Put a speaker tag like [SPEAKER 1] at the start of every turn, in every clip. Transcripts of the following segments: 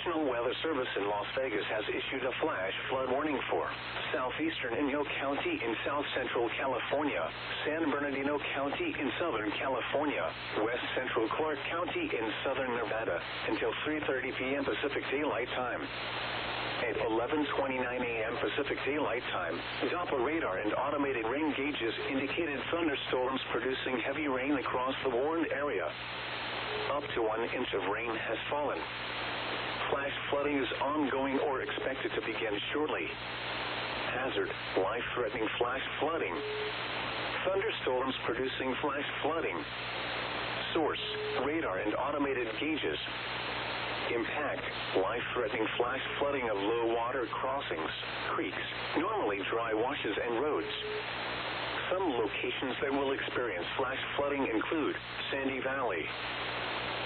[SPEAKER 1] National Weather Service in Las Vegas has issued a flash flood warning for southeastern Inyo County in south central California, San Bernardino County in southern California, west central Clark County in southern Nevada until 3:30 p.m. Pacific Daylight Time. At 11:29 a.m. Pacific Daylight Time, Doppler radar and automated rain gauges indicated thunderstorms producing heavy rain across the warned area. Up to 1 inch of rain has fallen. Flash flooding is ongoing or expected to begin shortly. Hazard, life-threatening flash flooding. Thunderstorms producing flash flooding. Source, radar and automated gauges. Impact, life-threatening flash flooding of low water crossings, creeks, normally dry washes and roads. Some locations that will experience flash flooding include Sandy Valley.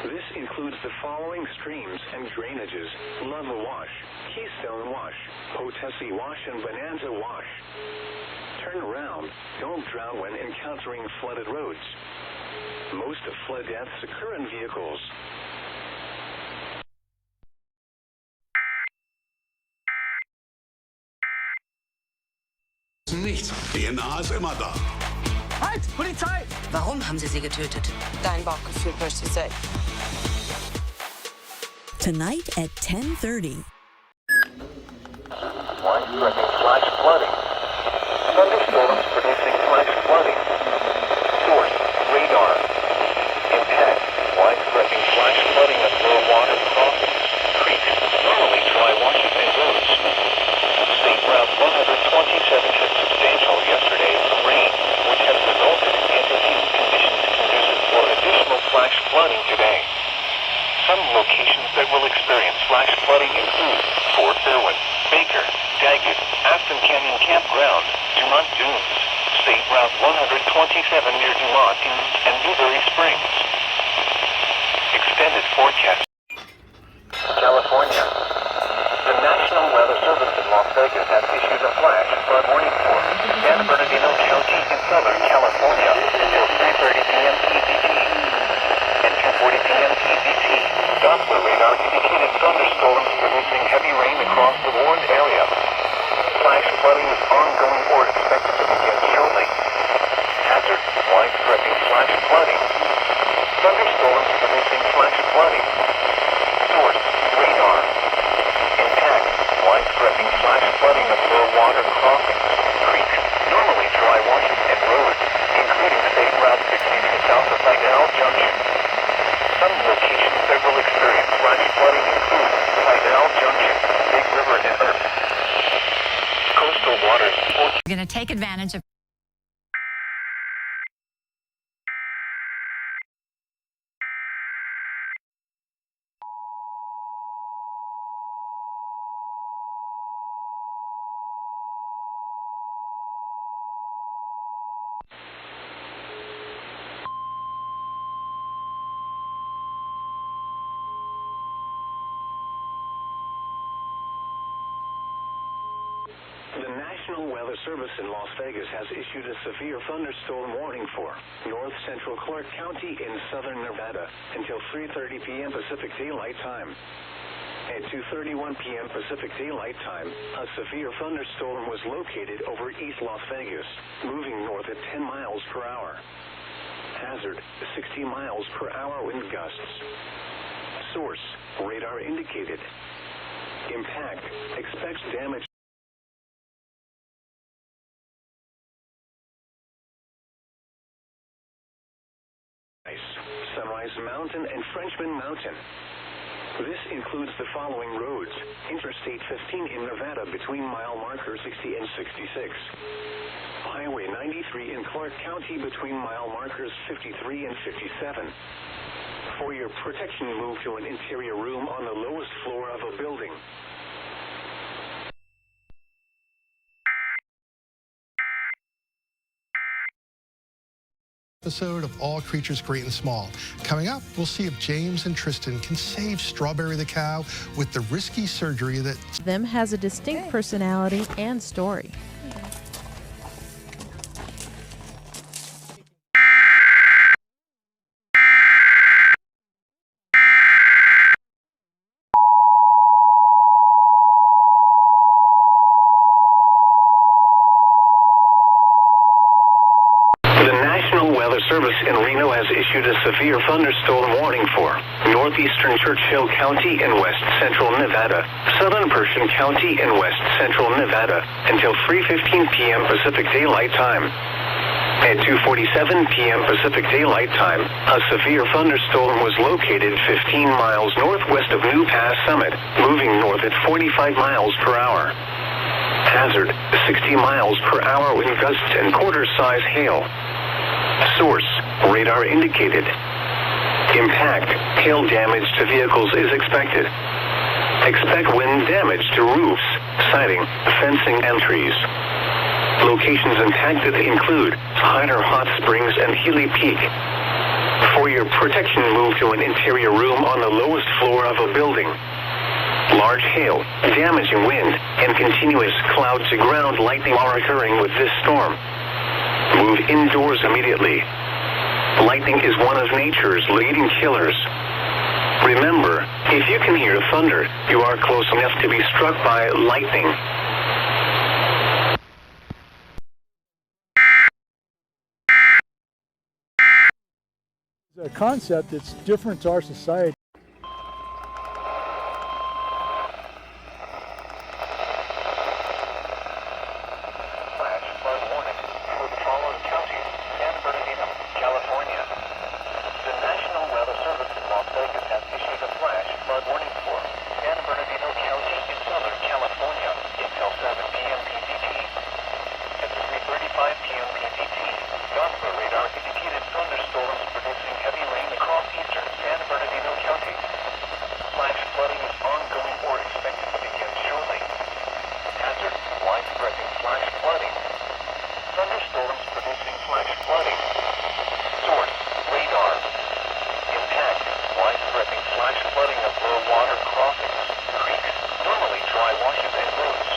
[SPEAKER 1] This includes the following streams and drainages: Lava Wash, Keystone Wash, Potessie Wash, and Bonanza Wash. Turn around. Don't drown when encountering flooded roads. Most of flood deaths occur in vehicles.
[SPEAKER 2] Nichts. DNA ist immer da.
[SPEAKER 3] Halt! Polizei!
[SPEAKER 4] Warum haben Sie sie getötet?
[SPEAKER 5] Dein Bauchgefühl, möchte ich sagen.
[SPEAKER 6] Tonight at 10:30.
[SPEAKER 1] Life-threatening flash flooding. Thunderstorms producing flash flooding. Source, radar. Impact, life-threatening flash flooding of low water crossings, creeks, normally dry washes and roads. State Route 127 had substantial yesterday rain, which has resulted in antecedent conditions conducive for additional flash flooding today. Some locations that will experience flash flooding include Fort Irwin, Baker, Daggett, Aston Canyon Campground, Dumont Dunes, State Route 127 near Dumont Dunes, and Newberry Springs. Extended forecast. California. The National Weather Service in Las Vegas has issued a flash flood warning for San Bernardino County in southern California until 3:30 p.m. EDT. At 2:40 p.m. EDT, Doppler radar indicated thunderstorms producing heavy rain across the warned area. Flash flooding is ongoing or expected to begin shortly. Hazard, life-threatening flash flooding. Thunderstorms producing flash flooding. Source, radar. Impact, life-threatening flash flooding of low water crossings, creeks, normally dry washes and roads, including State Route 62 south of Vidal Junction. Some locations that will experience flash flooding include Vidal Junction, Big River, and Earth. Coastal waters.
[SPEAKER 7] We're going to take advantage of
[SPEAKER 1] The National Weather Service in Las Vegas has issued a severe thunderstorm warning for north central Clark County in southern Nevada until 3:30 p.m. Pacific Daylight Time. At 2:31 p.m. Pacific Daylight Time, a severe thunderstorm was located over East Las Vegas, moving north at 10 miles per hour. Hazard, 60 miles per hour wind gusts. Source, radar indicated. Impact, expects damage. Sunrise Mountain and Frenchman Mountain. This includes the following roads: Interstate 15 in Nevada between mile markers 60 and 66. Highway 93 in Clark County between mile markers 53 and 57. For your protection, move to an interior room on the lowest floor of a building.
[SPEAKER 8] Episode of All Creatures Great and Small. Coming up, we'll see if James and Tristan can save Strawberry the cow with the risky surgery that
[SPEAKER 9] them has a distinct personality and story.
[SPEAKER 1] issued a severe thunderstorm warning for northeastern Churchill County in west central Nevada, southern Persian County in west central Nevada, until 3:15 p.m. Pacific Daylight Time. At 2:47 p.m. Pacific Daylight Time, a severe thunderstorm was located 15 miles northwest of New Pass Summit, moving north at 45 miles per hour. Hazard, 60 miles per hour with gusts and quarter-size hail. Source, radar indicated. Impact, hail damage to vehicles is expected. Expect wind damage to roofs, siding, fencing, and trees. Locations impacted include Hyder Hot Springs and Healy Peak. For your protection, move to an interior room on the lowest floor of a building. Large hail, damaging wind, and continuous cloud-to-ground lightning are occurring with this storm. Move indoors immediately. Lightning is one of nature's leading killers. Remember, if you can hear thunder, you are close enough to be struck by lightning.
[SPEAKER 10] A concept that's different to our society.
[SPEAKER 1] Flash flood warning for the following counties: San Bernardino, California. The National Weather Service in Las Vegas has issued a flash flood warning for San Bernardino County in Southern California until 7 p.m. PDT. At 3:35 p.m. PDT, Doppler radar indicated thunderstorms producing heavy rain across eastern San Bernardino County. Flash flooding is ongoing or expected to begin shortly. Hazard, life-threatening flash flooding. Thunderstorms producing flash flooding. Source, radar. Impact, life-threatening flash flooding of low water crossings, creeks, normally dry washes and roads.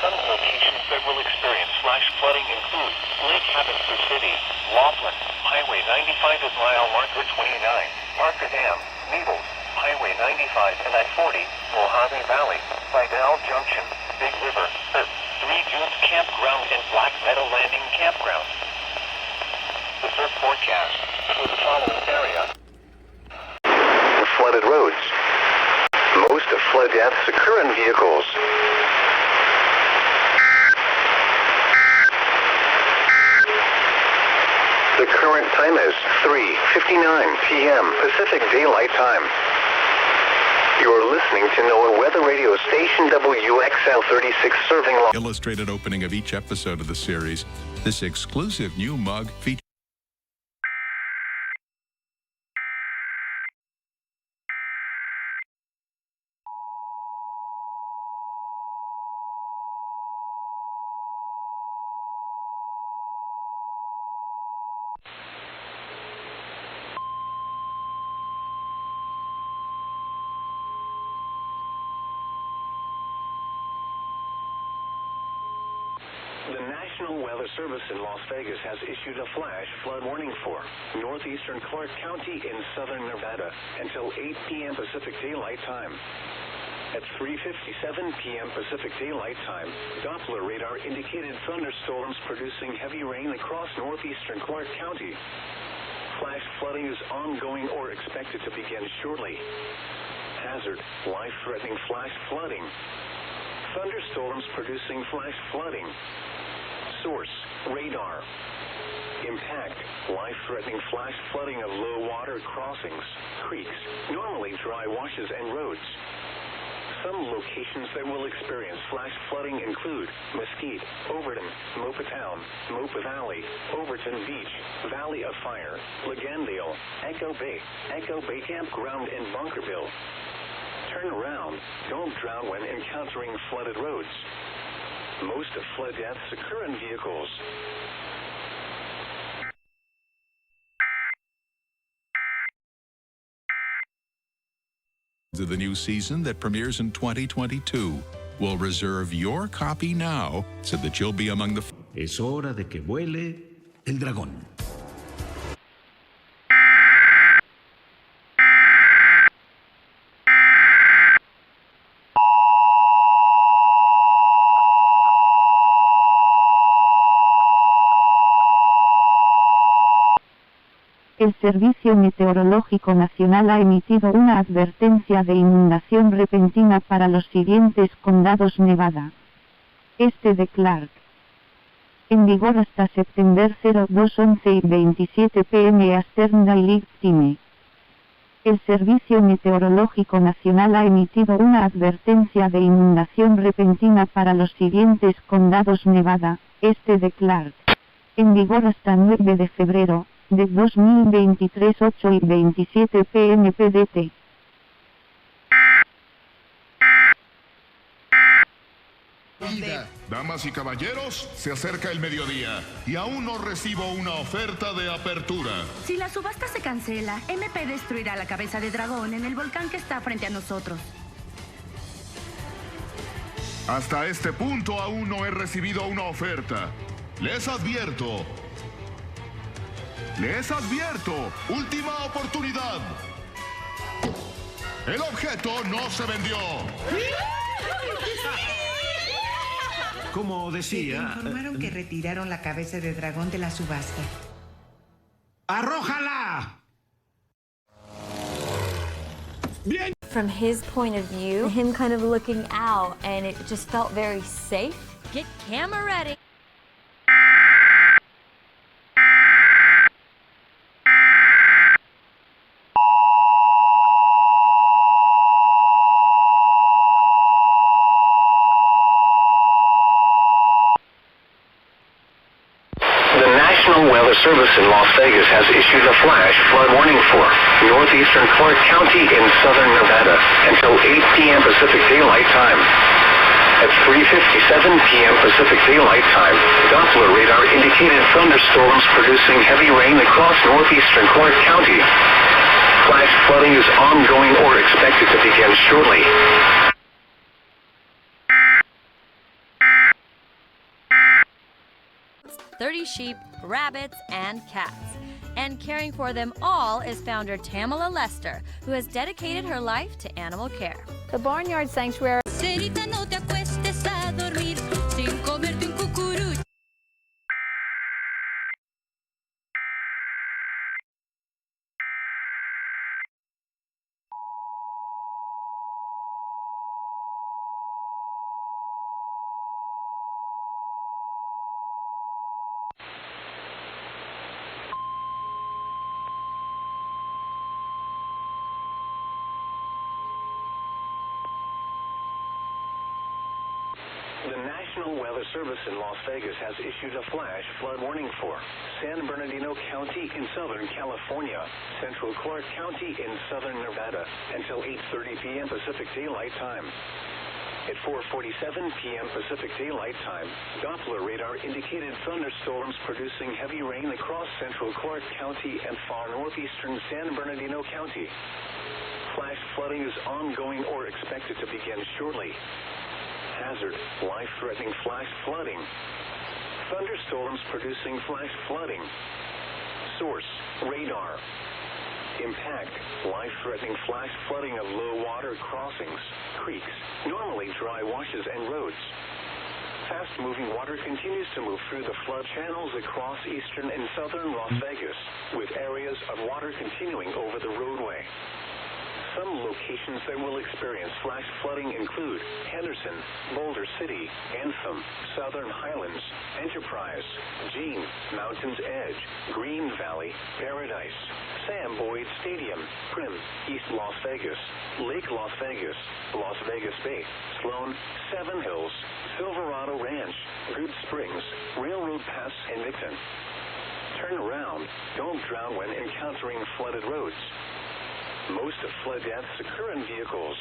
[SPEAKER 1] Some locations that will experience flash flooding include Lake Havasu City, Laughlin, Highway 95 at mile marker 29, Parker Dam, Needles, Highway 95 and I-40, Mojave Valley, Vidal Junction, Big River, Earth, 3 Dunes Campground and Black Meadow Landing Campground. The third forecast for the following area. Flooded roads. Most of flood deaths occur in vehicles. The current time is 3:59 p.m. Pacific Daylight Time. You're listening to NOAA Weather Radio Station WXL 36 serving
[SPEAKER 2] Illustrated opening of each episode of the series. This exclusive new mug features
[SPEAKER 1] The National Weather Service in Las Vegas has issued a flash flood warning for northeastern Clark County in southern Nevada until 8 p.m. Pacific Daylight Time. At 3:57 p.m. Pacific Daylight Time, Doppler radar indicated thunderstorms producing heavy rain across northeastern Clark County. Flash flooding is ongoing or expected to begin shortly. Hazard, life-threatening flash flooding. Thunderstorms producing flash flooding. Source, radar. Impact, life-threatening flash flooding of low water crossings, creeks, normally dry washes and roads. Some locations that will experience flash flooding include Mesquite, Overton, Mopa Town, Mopa Valley, Overton Beach, Valley of Fire, Legandale, Echo Bay Campground, and Bunkerville. Turn around. Don't drown when encountering flooded roads. Most of flood deaths occur in vehicles.
[SPEAKER 2] of the new season that premieres in 2022. We'll reserve your copy now so that you'll be among the...
[SPEAKER 11] Es hora de que vuele el dragón.
[SPEAKER 12] El Servicio Meteorológico Nacional ha emitido una advertencia de inundación repentina para los siguientes condados: Nevada, este de Clark. En vigor hasta septiembre 02, 11 y 27 p.m. Eastern Daylight Time. El Servicio Meteorológico Nacional ha emitido una advertencia de inundación repentina para los siguientes condados: Nevada, este de Clark. En vigor hasta 9 de febrero de 2023, 8 y 27 p.m. PDT.
[SPEAKER 13] Damas y caballeros, se acerca el mediodía y aún no recibo una oferta de apertura.
[SPEAKER 14] Si la subasta se cancela, MP destruirá la cabeza de dragón en el volcán que está frente a nosotros.
[SPEAKER 13] Hasta este punto aún no he recibido una oferta. Les advierto. Última oportunidad. El objeto no se vendió.
[SPEAKER 11] Como decía...
[SPEAKER 15] Informaron que retiraron la cabeza de dragón de la subasta.
[SPEAKER 11] ¡Arrójala!
[SPEAKER 16] Bien. From his point of view, him kind of looking out, and it just felt very safe. Get camera ready.
[SPEAKER 1] Service in Las Vegas has issued a flash flood warning for northeastern Clark County in southern Nevada until 8 p.m. Pacific Daylight Time. At 3:57 p.m. Pacific Daylight Time, Doppler radar indicated thunderstorms producing heavy rain across northeastern Clark County. Flash flooding is ongoing or expected to begin shortly.
[SPEAKER 16] 30 sheep, rabbits, and cats. And caring for them all is founder Tamala Lester, who has dedicated her life to animal care.
[SPEAKER 9] The Barnyard Sanctuary.
[SPEAKER 1] The National Weather Service in Las Vegas has issued a flash flood warning for San Bernardino County in Southern California, Central Clark County in Southern Nevada until 8:30 p.m. Pacific Daylight Time. At 4:47 p.m. Pacific Daylight Time, Doppler radar indicated thunderstorms producing heavy rain across Central Clark County and far northeastern San Bernardino County. Flash flooding is ongoing or expected to begin shortly. Hazard, life-threatening flash flooding. Thunderstorms producing flash flooding. Source, radar. Impact, life-threatening flash flooding of low-water crossings, creeks, normally dry washes and roads. Fast-moving water continues to move through the flood channels across eastern and southern Las Vegas, with areas of water continuing over the roadway. Some locations that will experience flash flooding include Henderson, Boulder City, Anthem, Southern Highlands, Enterprise, Jean, Mountains Edge, Green Valley, Paradise, Sam Boyd Stadium, Primm, East Las Vegas, Lake Las Vegas, Las Vegas Bay, Sloan, Seven Hills, Silverado Ranch, Good Springs, Railroad Pass, and Nixon. Turn around. Don't drown when encountering flooded roads. Most of flood deaths occur in vehicles.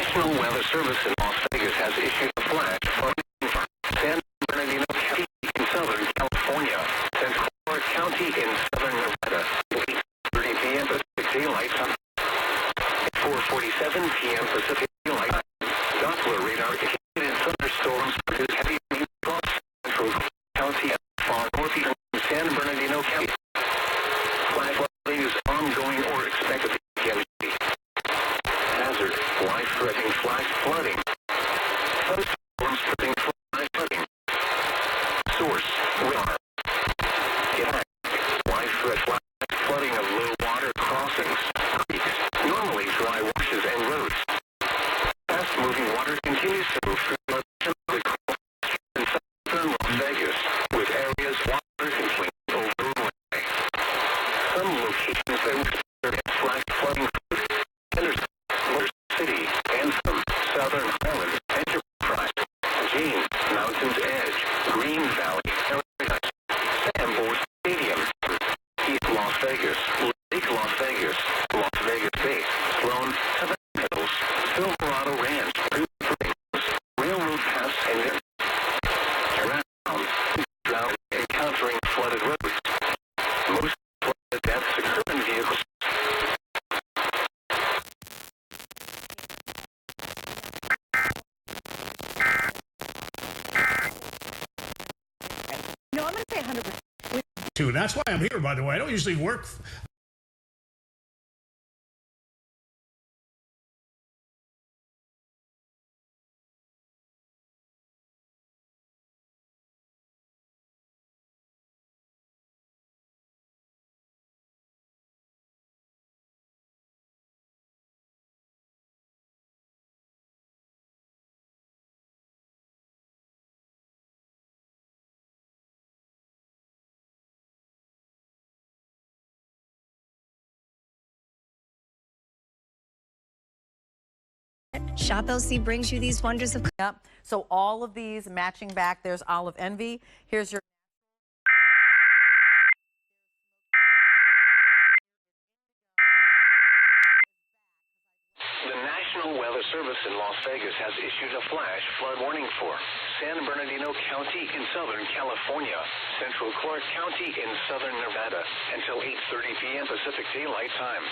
[SPEAKER 1] National Weather Service in Las Vegas has issued a flash flooding for San Bernardino County in Southern California, Central Clark County in Southern Nevada, 8:30 p.m. Pacific Daylight Time. At 4:47 p.m. Pacific Daylight Time, Doppler radar indicated thunderstorms produce heavy rain across Central County and far northeastern San Bernardino County. Flash flooding is ongoing or expected to begin. Hazard, life-threatening flash flooding. Thunderstorms producing flash flooding. Source, radar. Impact, life-threatening flash flooding of low water crossings, creeks, normally dry washes and roads. Fast-moving water continues to move through the coast in southern Las Vegas, with areas water continuing over the roadway. Some locations that would experience flash flooding include Henderson, Motor City, Anthem, Southern Highlands, Enterprise, Jean, Mountains Edge, Green Valley, Paradise, Sanborn Stadium, East Las Vegas, Lake Las Vegas, Las Vegas Bay, Sloan, Seven Hills, Silverado Ranch, Good Springs, Railroad Pass, and then around, drought, encountering flooded roads. Most flooded deaths occur in vehicles.
[SPEAKER 3] No, I'm going to say 100%.
[SPEAKER 17] That's why I'm here, by the way. I don't usually work.
[SPEAKER 18] Shop LC brings you these wonders of...
[SPEAKER 19] Yep. So all of these matching back, there's Olive Envy. Here's your...
[SPEAKER 1] The National Weather Service in Las Vegas has issued a flash flood warning for San Bernardino County in Southern California, Central Clark County in Southern Nevada, until 8:30 p.m. Pacific Daylight Time.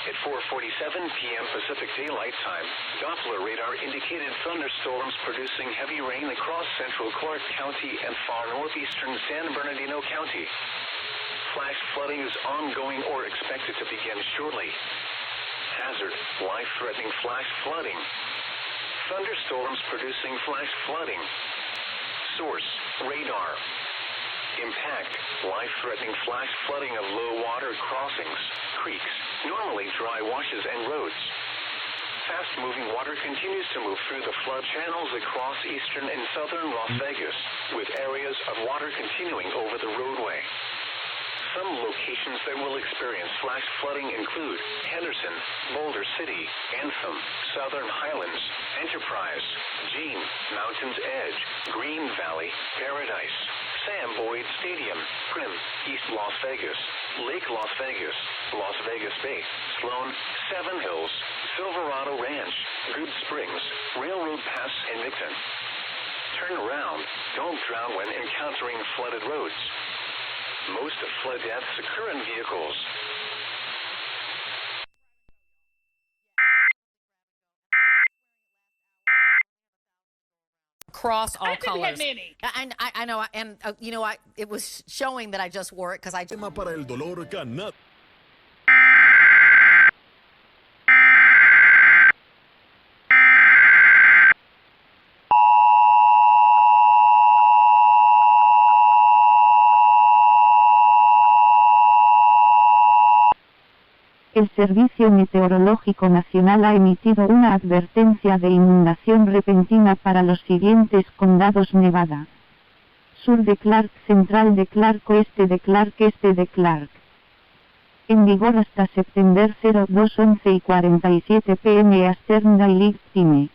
[SPEAKER 1] At 4:47 p.m. Pacific Daylight Time, Doppler radar indicated thunderstorms producing heavy rain across Central Clark County and far northeastern San Bernardino County. Flash flooding is ongoing or expected to begin shortly. Hazard, life-threatening flash flooding. Thunderstorms producing flash flooding. Source, radar. Impact, life-threatening flash flooding of low water crossings, creeks, normally dry washes and roads. Fast-moving water continues to move through the flood channels across eastern and southern Las Vegas, with areas of water continuing over the roadway. Some locations that will experience flash flooding include Henderson, Boulder City, Anthem, Southern Highlands, Enterprise, Jean, Mountains Edge, Green Valley, Paradise, Sam Boyd Stadium, Prim, East Las Vegas, Lake Las Vegas, Las Vegas Bay, Sloan, Seven Hills, Silverado Ranch, Good Springs, Railroad Pass, and Migton. Turn around. Don't drown when encountering flooded roads. Most of flood deaths occur in vehicles.
[SPEAKER 19] Across all colors.
[SPEAKER 3] Many.
[SPEAKER 19] I know, and you know, it was showing that I just wore it because I just...
[SPEAKER 20] Para el dolor canal.
[SPEAKER 12] El Servicio Meteorológico Nacional ha emitido una advertencia de inundación repentina para los siguientes condados: Nevada, sur de Clark, central de Clark, oeste de Clark, este de Clark. En vigor hasta septiembre 02:11:47 p.m. Eastern Daylight Time.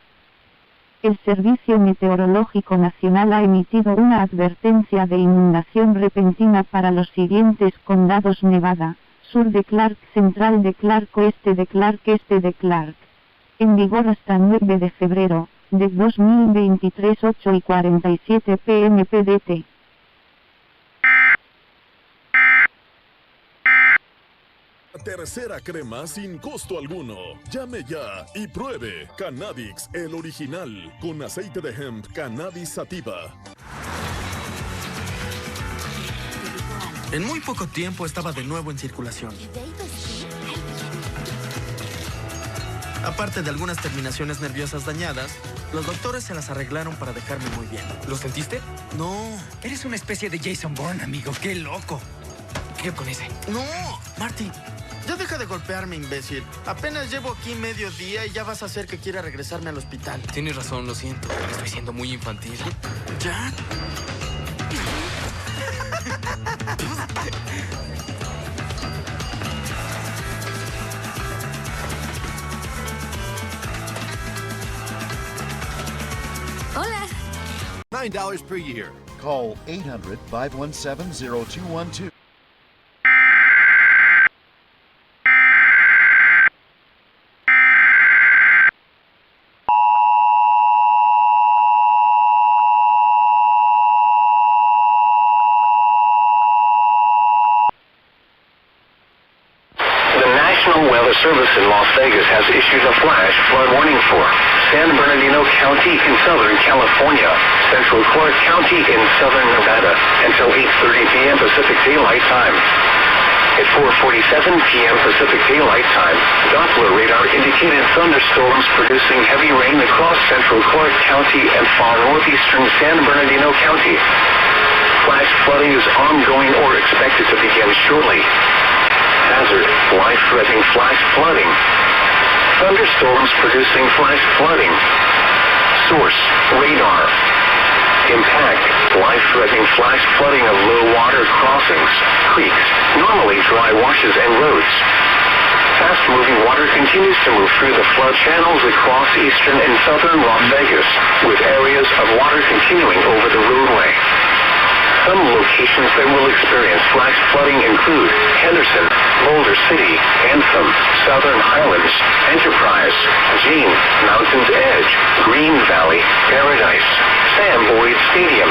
[SPEAKER 12] El Servicio Meteorológico Nacional ha emitido una advertencia de inundación repentina para los siguientes condados: Nevada, sur de Clark, central de Clark, oeste de Clark, este de Clark. En vigor hasta 9 de febrero de 2023, 8:47 p.m. PDT.
[SPEAKER 20] Tercera crema sin costo alguno. Llame ya y pruebe Cannabix, el original, con aceite de hemp Cannabis sativa.
[SPEAKER 21] En muy poco tiempo estaba de nuevo en circulación. Aparte de algunas terminaciones nerviosas dañadas, los doctores se las arreglaron para dejarme muy bien.
[SPEAKER 22] ¿Lo sentiste?
[SPEAKER 21] No.
[SPEAKER 22] Eres una especie de Jason Bourne, amigo. ¡Qué loco! ¿Qué con ese?
[SPEAKER 21] No, Marty. Ya deja de golpearme, imbécil. Apenas llevo aquí medio día y ya vas a hacer que quiera regresarme al hospital.
[SPEAKER 22] Tienes razón, lo siento. Estoy siendo muy infantil.
[SPEAKER 21] ¿Ya?
[SPEAKER 16] Hola.
[SPEAKER 23] $9 per year. Call 800-517-0212.
[SPEAKER 1] Service in Las Vegas has issued a flash flood warning for San Bernardino County in Southern California, Central Clark County in Southern Nevada until 8:30 p.m. Pacific Daylight Time. At 4:47 p.m. Pacific Daylight Time, Doppler radar indicated thunderstorms producing heavy rain across Central Clark County and far northeastern San Bernardino County. Flash flooding is ongoing or expected to begin shortly. Hazard, life-threatening flash flooding. Thunderstorms producing flash flooding. Source, radar. Impact, life-threatening flash flooding of low-water crossings, creeks, normally dry washes and roads. Fast-moving water continues to move through the flood channels across eastern and southern Las Vegas, with areas of water continuing over the roadway. Some locations that will experience flash flooding include Henderson, Boulder City, Anthem, Southern Highlands, Enterprise, Jean, Mountains Edge, Green Valley, Paradise, Sam Boyd Stadium,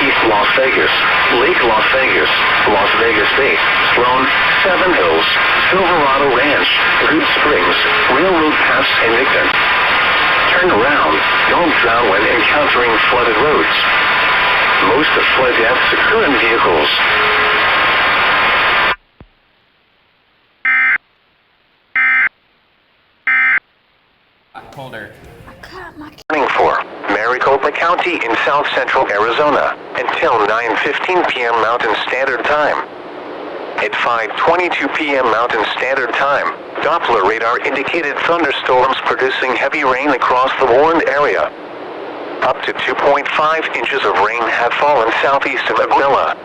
[SPEAKER 1] East Las Vegas, Lake Las Vegas, Las Vegas Bay, Sloan, Seven Hills, Silverado Ranch, Good Springs, Railroad Pass, and Nicton. Turn around. Don't drown when encountering flooded roads. Most of flood deaths occur in vehicles.
[SPEAKER 22] Holder.
[SPEAKER 1] Warning for Maricopa County in south central Arizona until 9:15 p.m. Mountain Standard Time. At 5:22 p.m. Mountain Standard Time, Doppler radar indicated thunderstorms producing heavy rain across the warned area. Up to 2.5 inches of rain have fallen southeast of Aguila.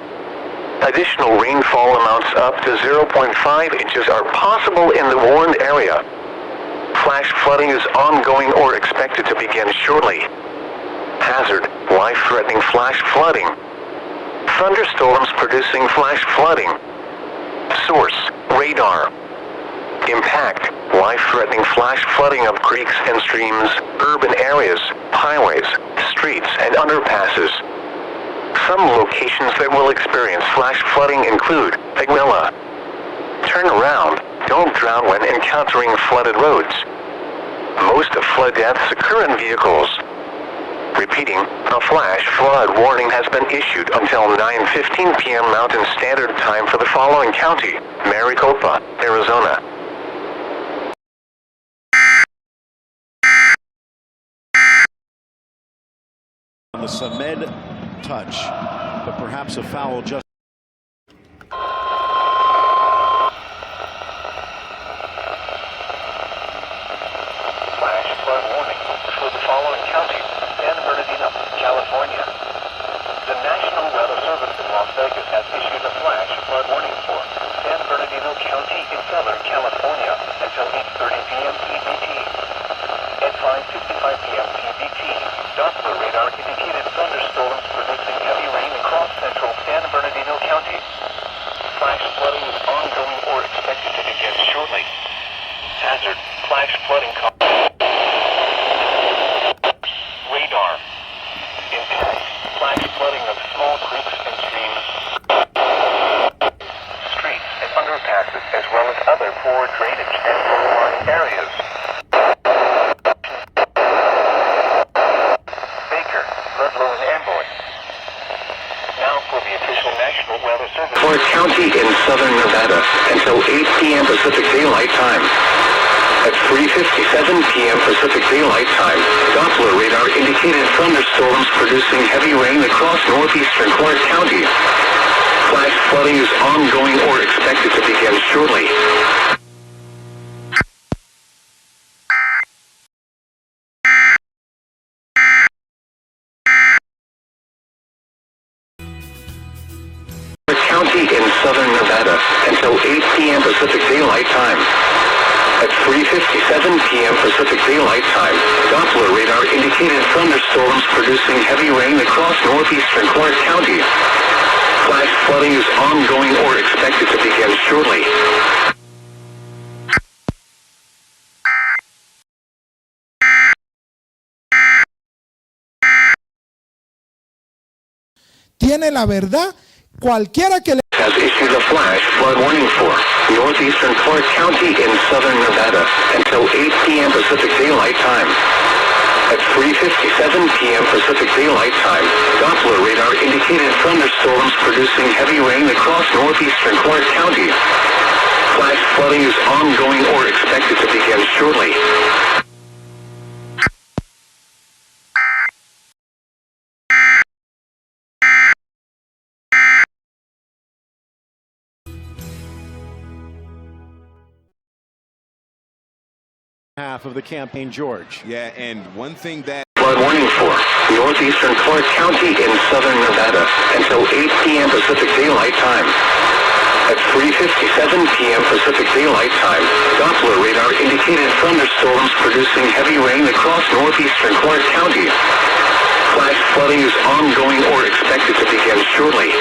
[SPEAKER 1] Additional rainfall amounts up to 0.5 inches are possible in the warned area. Flash flooding is ongoing or expected to begin shortly. Hazard, life-threatening flash flooding. Thunderstorms producing flash flooding. Source, radar. Impact, life-threatening flash flooding of creeks and streams, urban areas, highways, streets, and underpasses. Some locations that will experience flash flooding include Aguila. Turn around. Don't drown when encountering flooded roads. Most of flood deaths occur in vehicles. Repeating, a flash flood warning has been issued until 9:15 p.m. Mountain Standard Time for the following county: Maricopa, Arizona.
[SPEAKER 23] On the Samed touch, but perhaps a foul just.
[SPEAKER 1] Flash flood warning for the following counties: San Bernardino, California. The National Weather Service in Las Vegas has issued a flash flood warning for San Bernardino County in Southern California until 8:30 p.m. PDT. At 5:55 p.m. PDT, Doppler radar indicated thunderstorms producing heavy rain across central San Bernardino County. Flash flooding is ongoing or expected to begin shortly. Hazard, flash flooding. Pacific Daylight Time. At 3:57 p.m. Pacific Daylight Time, Doppler radar indicated thunderstorms producing heavy rain across northeastern Clark County. Flash flooding is ongoing or expected to begin shortly. County in southern Nevada until 8 p.m. Pacific Daylight Time. At 3:57 p.m. Pacific Daylight Time, Doppler radar indicated thunderstorms producing heavy rain across northeastern Clark County. Flash flooding is ongoing or expected to begin shortly.
[SPEAKER 4] Tiene la verdad, cualquiera que le...
[SPEAKER 1] Has issued a flash flood warning for northeastern Clark County in southern Nevada until 8 p.m. Pacific Daylight Time. At 3:57 p.m. Pacific Daylight Time, Doppler radar indicated thunderstorms producing heavy rain across northeastern Clark County. Flash flooding is ongoing or expected to begin shortly.
[SPEAKER 23] Half of the campaign, George.
[SPEAKER 5] Yeah, and one thing that...
[SPEAKER 1] Flood warning for northeastern Clark County in southern Nevada until 8 p.m. Pacific Daylight Time. At 3:57 p.m. Pacific Daylight Time, Doppler radar indicated thunderstorms producing heavy rain across northeastern Clark County. Flash flooding is ongoing or expected to begin shortly.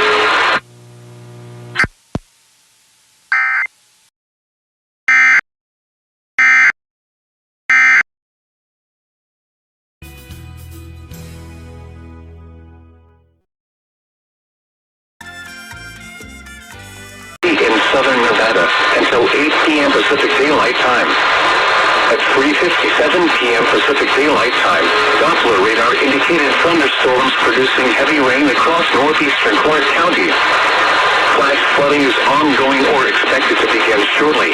[SPEAKER 1] In southern Nevada until 8 p.m. Pacific Daylight Time. At 3:57 p.m. Pacific Daylight Time, Doppler radar indicated thunderstorms producing heavy rain across northeastern Clark County. Flash flooding is ongoing or expected to begin shortly.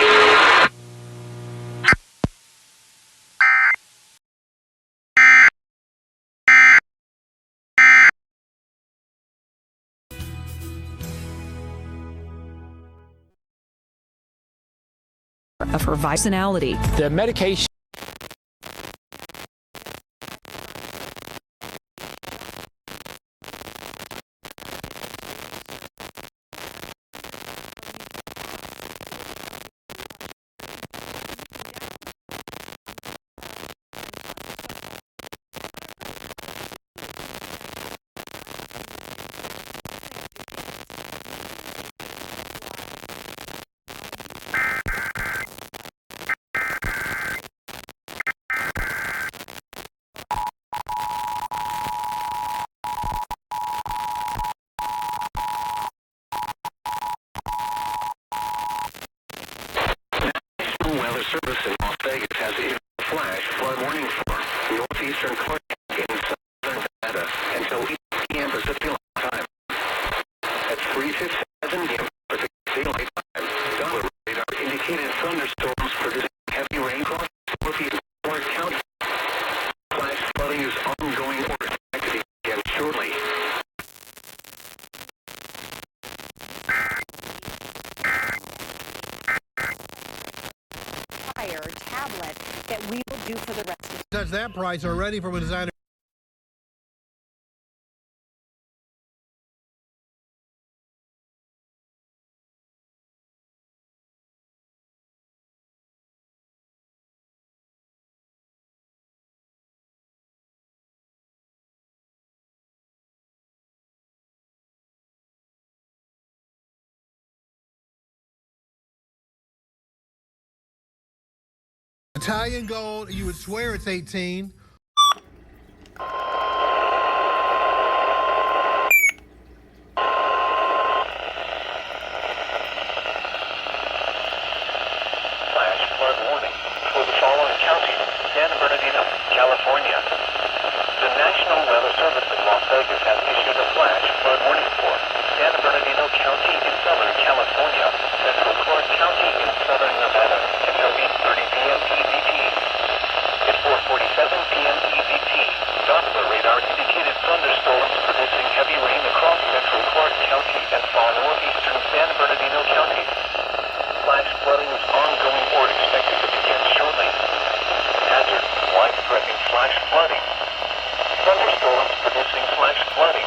[SPEAKER 6] Of her personality.
[SPEAKER 24] The medication.
[SPEAKER 1] Weather Service in Las Vegas has issued a flash flood warning for northeastern Clark County in southern Nevada until 8 p.m. Pacific Daylight Time. At 3:57 p.m. Pacific Daylight Time, Doppler radar indicated thunderstorms producing heavy rain across northeastern Clark County. Flash flooding is ongoing or expected to begin shortly.
[SPEAKER 3] Tablet that we will do for the rest of
[SPEAKER 25] Judge that price are ready from a designer. Italian gold, you would swear it's 18.
[SPEAKER 1] Flash flood warning for the following counties: San Bernardino, California. The National Weather Service in Las Vegas has issued a flash flood warning for San Bernardino County in southern California, Central Clark County in southern Nevada. flash flooding. Thunderstorms producing flash flooding.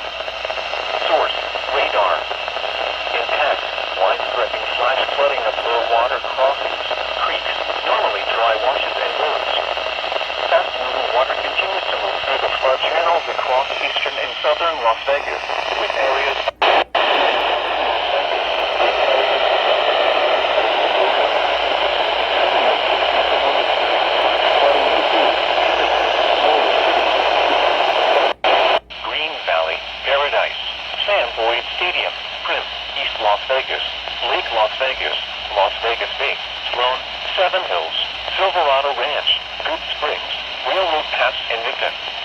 [SPEAKER 1] Source, radar. Intact, widespreading flash flooding of low water crossings, creeks, normally dry washes and roads. Fast-moving water continues to move through the flood channels across eastern and southern Las Vegas, with areas Boyd Stadium, Prim, East Las Vegas, Lake Las Vegas, Las Vegas Bay, Sloan, Seven Hills, Silverado Ranch, Good Springs, Railroad Pass, and Invicta.